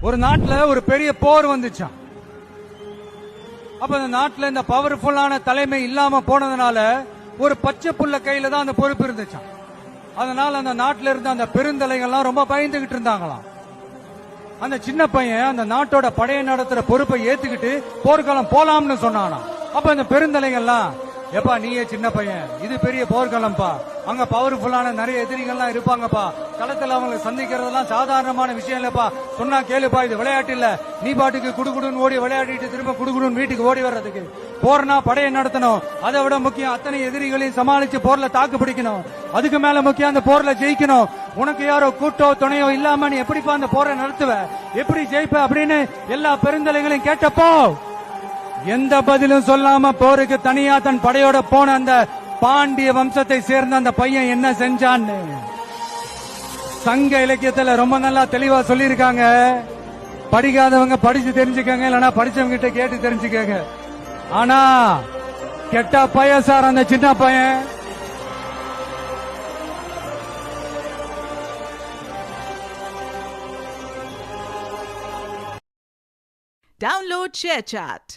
ஒரு நாட்டுல ஒரு பெரிய போர் வந்துச்சான். அப்ப அந்த நாட்டுல இந்த பவர்ஃபுல்லான தலைமை இல்லாம போனதுனால ஒரு பச்சை புள்ள கையில தான் அந்த பொறுப்பு இருந்துச்சான். அதனால அந்த நாட்டுல இருந்த அந்த பெருந்தலைகள்லாம் ரொம்ப பயந்துகிட்டு இருந்தாங்களாம். அந்த சின்ன பையன் அந்த நாட்டோட படையை நடத்துற பொறுப்பை ஏத்துக்கிட்டு போர்க்களம் போலாம்னு சொன்னானா. அப்ப அந்த பெருந்தலைகள்லாம், எப்பா நீயே சின்ன பையன், இது பெரிய போர்க்களம்பா, அங்க பவர்ஃபுல்லான நிறைய எதிரிகள்லாம் இருப்பாங்கப்பா, களத்துல அவங்க சந்திக்கிறதெல்லாம் சாதாரணமான விஷயம் இல்லப்பா, சொன்னா கேளுப்பா, இது விளையாட்டு இல்ல, நீ பாட்டுக்கு குடுகுடுன்னு ஓடி விளையாடிட்டு திரும்ப குடுகுடுன்னு வீட்டுக்கு ஓடி வர்றதுக்கு. போர்னா படையை நடத்தணும், அதை விட முக்கியம் அத்தனை எதிரிகளையும் சமாளிச்சு போர்ல தாக்கு பிடிக்கணும், அதுக்கு மேல முக்கியம் அந்த போர்ல ஜெயிக்கணும். உனக்கு யாரோ கூட்டோ துணையோ இல்லாம நீ எப்படிப்பா அந்த போரை நடத்துவ, எப்படி ஜெயிப்ப அப்படின்னு எல்லா பெருந்தலைகளையும் கேட்டப்போ எந்த பதிலும் சொல்லாம போருக்கு தனியா தன் படையோட போன அந்த பாண்டிய வம்சத்தை சேர்ந்த அந்த பையன் என்ன செஞ்சான்னு சங்க இலக்கியத்துல ரொம்ப நல்லா தெளிவா சொல்லியிருக்காங்க. படிக்காதவங்க படிச்சு தெரிஞ்சுக்கங்க, இல்லனா படிச்சவங்க கிட்ட கேட்டு தெரிஞ்சுக்கங்க. ஆனா கெட்ட பையன் சார் அந்த சின்ன பையன். Download ShareChat.